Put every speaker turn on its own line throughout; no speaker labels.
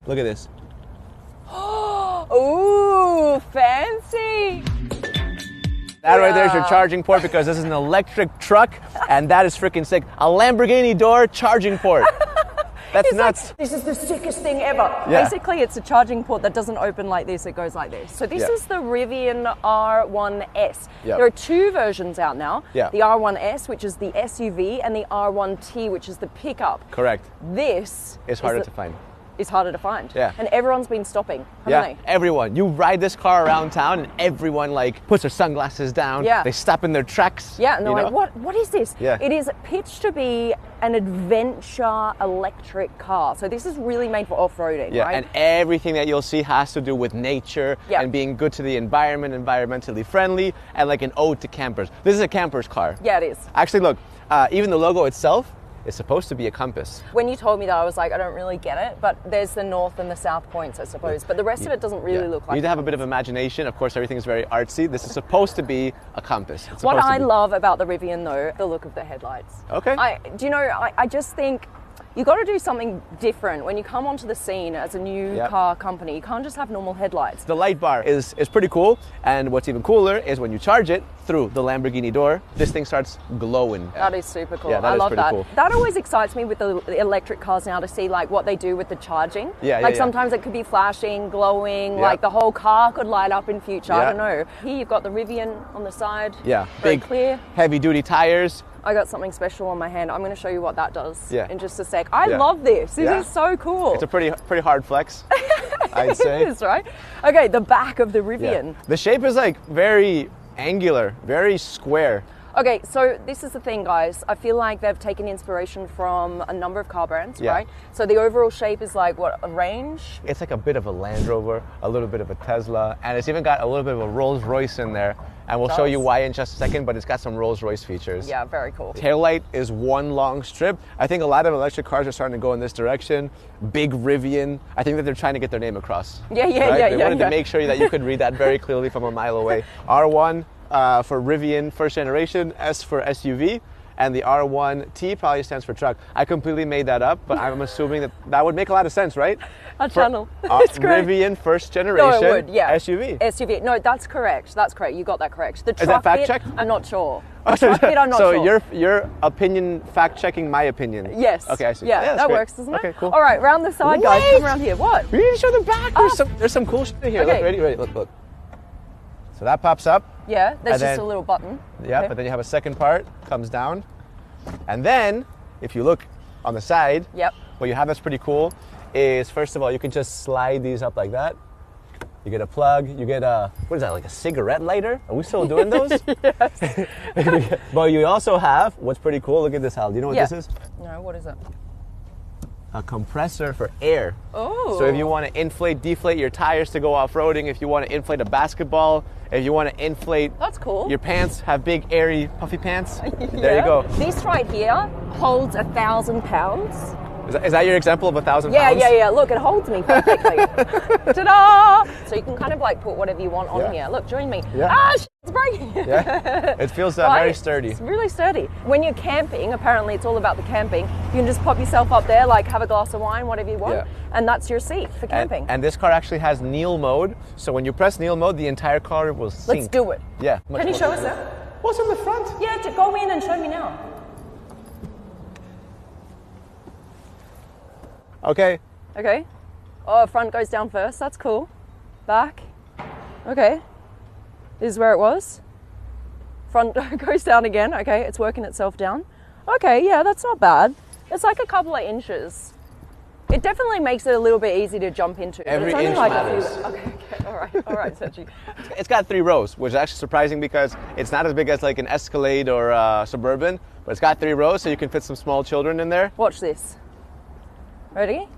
Look at this.
Ooh, fancy.
That right there is your charging port because this is an electric truck and that is freaking sick. A Lamborghini door charging port. That's nuts.
Like, this is the sickest thing ever.
Yeah.
Basically, it's a charging port that doesn't open like this, it goes like this. So this is the Rivian R1S.
Yep.
There are two versions out now.
Yeah.
The R1S, which is the SUV, and the R1T, which is the pickup.
Correct.
This
is harder to find.
It's harder to find.
Yeah.
And everyone's been stopping, haven't they?
Everyone. You ride this car around town and everyone like puts their sunglasses down.
Yeah.
They stop in their tracks.
Yeah, and they're like, what is this?
Yeah.
It is pitched to be an adventure electric car. So this is really made for off-roading, right?
And everything that you'll see has to do with nature and being good to the environment, environmentally friendly, and like an ode to campers. This is a camper's car.
Yeah, it is.
Actually, look, even the logo itself is supposed to be a compass.
When you told me that, I was like, I don't really get it, but there's the north and the south points, I suppose. But the rest of it doesn't really look like
You need to have a bit of imagination. Of course, everything is very artsy. This is supposed to be a compass.
What I love about the Rivian, though, the look of the headlights.
Okay.
I just think you got to do something different when you come onto the scene as a new car company. You can't just have normal headlights.
The light bar is pretty cool, and what's even cooler is when you charge it through the Lamborghini door, this thing starts glowing.
That is super cool.
Yeah,
I love that.
Cool.
That always excites me with the electric cars now to see like what they do with the charging. Sometimes it could be flashing, glowing, like the whole car could light up in future. I don't know. Here you've got the Rivian on the side.
Yeah,
very
big,
clear.
heavy-duty tires.
I got something special on my hand. I'm going to show you what that does in just a sec. I
Yeah.
love this. This is so cool.
It's a pretty hard flex, I'd say.
It is, right? Okay, the back of the Rivian.
Yeah. The shape is like very angular, very square.
Okay, so this is the thing, guys. I feel like they've taken inspiration from a number of car brands, right? So the overall shape is like, what, a range?
It's like a bit of a Land Rover, a little bit of a Tesla, and it's even got a little bit of a Rolls Royce in there. And we'll show you why in just a second, but it's got some Rolls Royce features.
Yeah, very cool.
Taillight is one long strip. I think a lot of electric cars are starting to go in this direction. Big Rivian. I think that they're trying to get their name across. They wanted to make sure that you could read that very clearly from a mile away. R1 for Rivian first generation, S for SUV, and the R1T probably stands for truck. I completely made that up, but I'm assuming that would make a lot of sense, right?
Our channel. It's great.
Rivian first generation SUV.
SUV. No, that's correct. That's correct. You got that correct. The truck
Is that fact
bit,
check?
I'm not sure. The truck bit, I'm not sure.
So your opinion fact checking my opinion.
Yes.
Okay, I see.
Yeah, that works, doesn't it?
Okay, cool.
All right, round the side, guys. Come around here. What?
We need to show the back. There's some cool shit here.
Okay.
Look, ready? Look. So that pops up.
Yeah, there's
And
just
then-
a little button.
Yeah,
Okay.
but then you have a second part, comes down. And then, if you look on the side, what you have that's pretty cool is, first of all, you can just slide these up like that. You get a plug, you get a, what is that, like a cigarette lighter? Are we still doing those?
Yes.
But you also have, what's pretty cool, look at this, Hal. Do you know what this is?
No, what is it?
A compressor for air.
Oh.
So if you want to inflate, deflate your tires to go off-roading, if you want to inflate a basketball, if you want to inflate
That's cool.
your pants, have big, airy, puffy pants, there you go.
This right here holds 1,000 pounds.
Is that your example of 1,000 pounds?
Yeah. Look, it holds me perfectly. Ta-da! So you can kind of like put whatever you want on here. Look, join me.
Yeah.
It's breaking.
It feels very sturdy.
It's really sturdy. When you're camping, apparently it's all about the camping. You can just pop yourself up there, like have a glass of wine, whatever you want, and that's your seat for camping.
And this car actually has kneel mode. So when you press kneel mode, the entire car will sink.
Let's do it.
Yeah.
Can you show us that?
What's in the front?
Yeah, go in and show me now.
Okay.
Oh, front goes down first. That's cool. Back. Okay. This is where it was. Front goes down again. Okay, it's working itself down. Okay, yeah, that's not bad. It's like a couple of inches. It definitely makes it a little bit easy to jump into.
Every
but it's only
inch
like
matters.
a few. Okay, all right, Sergi.
It's got 3 rows, which is actually surprising because it's not as big as like an Escalade or a Suburban, but it's got 3 rows, so you can fit some small children in there.
Watch this. Ready?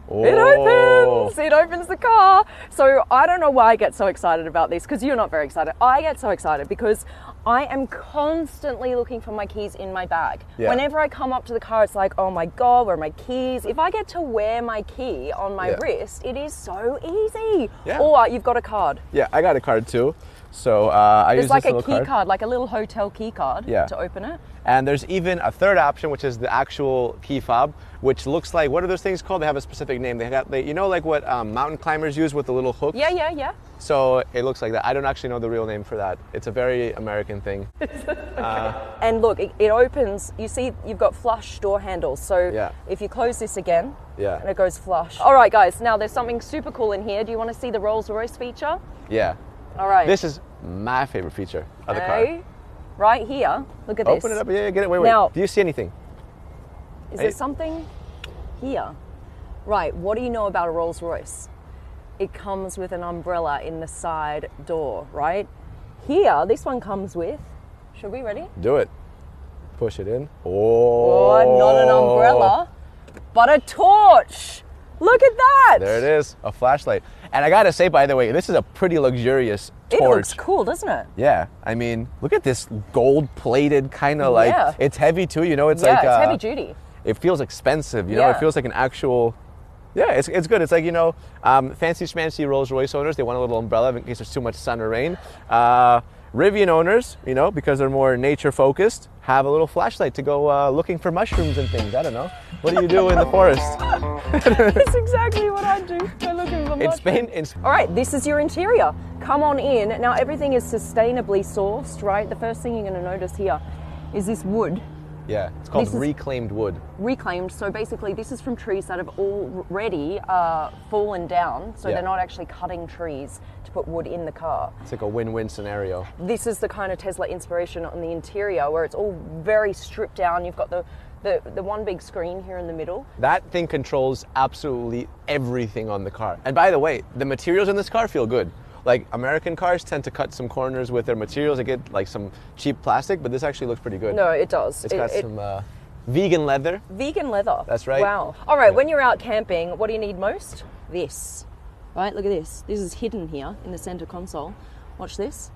Oh.
It opens! It opens the car. So I don't know why I get so excited about this, because you're not very excited. I get so excited because I am constantly looking for my keys in my bag.
Yeah.
Whenever I come up to the car, it's like, oh my God, where are my keys? If I get to wear my key on my wrist, it is so easy.
Yeah.
Or you've got a card.
Yeah, I got a card too. So I use
like
this
a
little
key card, like a little hotel key card to open it.
And there's even a third option, which is the actual key fob, which looks like, what are those things called? They have a specific name. You know, like what mountain climbers use with the little hooks?
Yeah.
So it looks like that. I don't actually know the real name for that. It's a very American thing.
And look, it opens. You see, you've got flush door handles. So if you close this again, and it goes flush. All right, guys. Now there's something super cool in here. Do you want to see the Rolls-Royce feature?
Yeah.
All right.
This is my favorite feature of the car.
Right here. Look at this.
Open it up. Yeah, get it. Wait.
Now,
do you see anything?
Is there something here? Right. What do you know about a Rolls-Royce? It comes with an umbrella in the side door, right? Here, this one comes with, should we ready?
Do it. Push it in. Oh,
not an umbrella, but a torch. Look at that.
There it is, a flashlight. And I gotta say, by the way, this is a pretty luxurious torch.
It looks cool, doesn't it?
Yeah, I mean, look at this gold-plated kind of like, it's heavy too, you know, it's like...
Yeah, it's heavy duty.
It feels expensive, you know, it feels like an actual... Yeah, it's good. It's like, you know, fancy schmancy Rolls-Royce owners, they want a little umbrella in case there's too much sun or rain. Rivian owners, you know, because they're more nature-focused, have a little flashlight to go looking for mushrooms and things. I don't know. What do you do in the forest?
That's exactly what I do. I'm looking for mushrooms. All right, this is your interior. Come on in. Now, everything is sustainably sourced, right? The first thing you're going to notice here is this wood.
Yeah, it's called reclaimed wood.
Reclaimed, so basically this is from trees that have already fallen down, so they're not actually cutting trees to put wood in the car.
It's like a win-win scenario.
This is the kind of Tesla inspiration on the interior where it's all very stripped down. You've got the one big screen here in the middle.
That thing controls absolutely everything on the car. And by the way, the materials in this car feel good. Like American cars tend to cut some corners with their materials. They get like some cheap plastic, but this actually looks pretty good.
No, it does.
It's got some vegan leather.
Vegan leather.
That's right.
Wow. All right, when you're out camping, what do you need most? This. Right, look at this. This is hidden here in the center console. Watch this.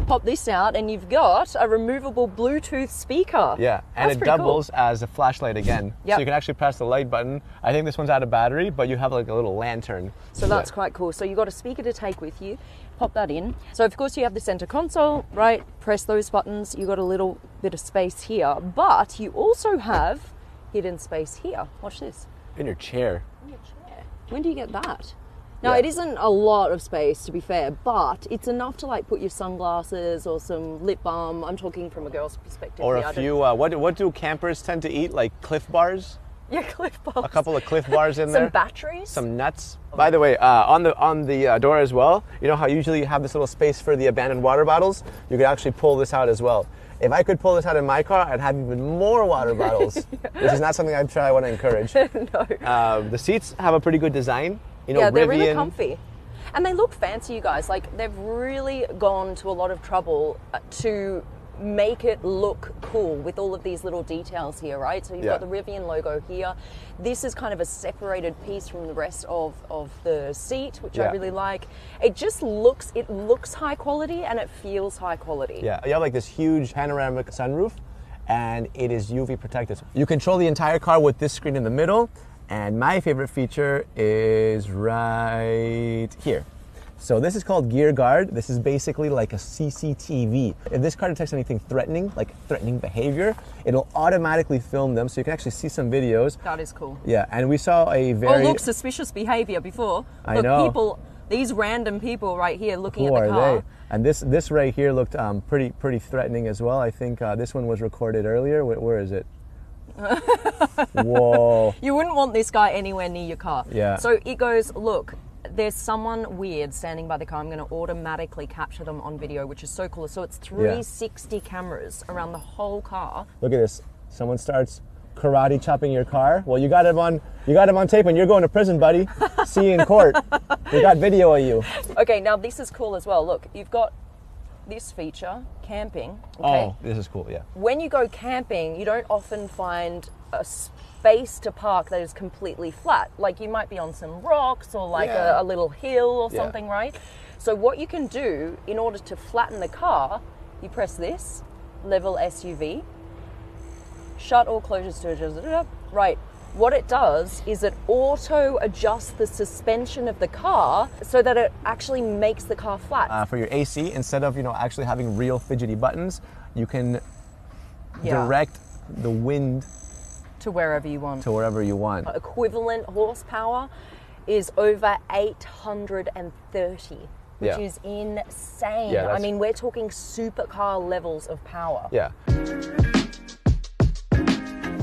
Pop this out and you've got a removable Bluetooth speaker.
Yeah, and it doubles as a flashlight again. So you can actually press the light button. I think this one's out of battery, but you have like a little lantern.
So that's quite cool. So you've got a speaker to take with you. Pop that in. So of course you have the center console, right? Press those buttons. You've got a little bit of space here, but you also have hidden space here. Watch this.
In your chair.
In your chair. When do you get that? Now, it isn't a lot of space, to be fair, but it's enough to like put your sunglasses or some lip balm. I'm talking from a girl's perspective.
Or a few, what do campers tend to eat? Like Cliff Bars?
Yeah, Cliff Bars.
A couple of Cliff Bars in there.
Some batteries.
Some nuts. By the way, on the door as well, you know how usually you have this little space for the abandoned water bottles? You could actually pull this out as well. If I could pull this out in my car, I'd have even more water bottles, which is not something I want to encourage.
No.
The seats have a pretty good design. You know,
yeah, they're really comfy. And they look fancy, you guys. Like, they've really gone to a lot of trouble to make it look cool with all of these little details here, right? So you've got the Rivian logo here. This is kind of a separated piece from the rest of the seat, which I really like. It just looks high quality and it feels high quality.
Yeah, you have like this huge panoramic sunroof and it is UV protected. You control the entire car with this screen in the middle. And my favorite feature is right here. So this is called Gear Guard. This is basically like a CCTV. If this car detects anything threatening, like threatening behavior, it'll automatically film them so you can actually see some videos.
That is cool.
Yeah, and we saw a very...
Oh, look, suspicious behavior before.
I know.
People, these random people right here looking at the car.
Who are they? And this right here looked pretty threatening as well. I think this one was recorded earlier. Where is it? Whoa.
You wouldn't want this guy anywhere near your car.
Yeah.
So it goes, look, there's someone weird standing by the car. I'm going to automatically capture them on video, which is so cool. So it's 360 cameras around the whole car.
Look at this. Someone starts karate chopping your car. Well, you got him on tape and you're going to prison, buddy. See you in court. We got video of you.
Okay, now this is cool as well. Look, you've got this feature, camping. Okay?
Oh, this is cool, yeah.
When you go camping, you don't often find a space to park that is completely flat. Like you might be on some rocks or like a little hill or something, right? So what you can do in order to flatten the car, you press this, level SUV, shut all closures to right. what it does is it auto adjusts the suspension of the car so that it actually makes the car flat.
For your AC, instead of actually having real fidgety buttons, you can direct the wind
to wherever you want. Equivalent horsepower is over 830, which is insane. I mean, we're talking supercar levels of power.
Yeah.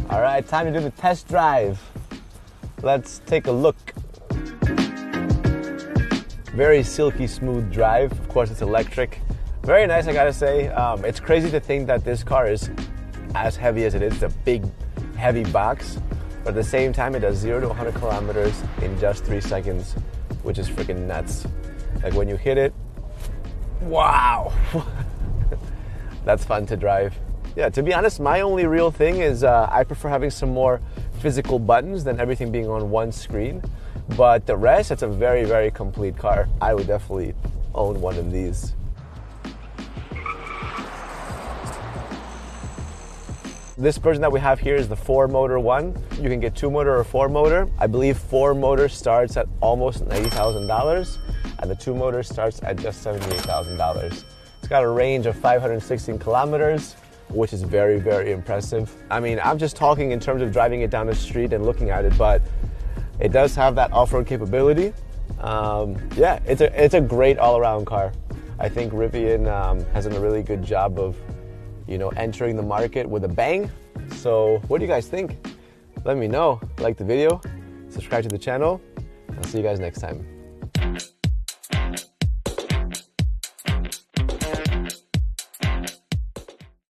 All right, time to do the test drive. Let's take a look. Very silky smooth drive. Of course, it's electric. Very nice, I gotta say. It's crazy to think that this car is as heavy as it is. It's a big, heavy box. But at the same time, it does 0 to 100 kilometers in just 3 seconds, which is freaking nuts. Like when you hit it, wow. That's fun to drive. Yeah, to be honest, my only real thing is I prefer having some more physical buttons than everything being on one screen. But the rest, it's a very, very complete car. I would definitely own one of these. This version that we have here is the 4-motor one. You can get 2-motor or 4-motor. I believe 4-motor starts at almost $90,000, and the 2-motor starts at just $78,000. It's got a range of 516 kilometers. Which is very, very impressive. I mean, I'm just talking in terms of driving it down the street and looking at it, but it does have that off-road capability. Yeah, it's a great all-around car. I think Rivian has done a really good job of, entering the market with a bang. So what do you guys think? Let me know. Like the video, subscribe to the channel. I'll see you guys next time.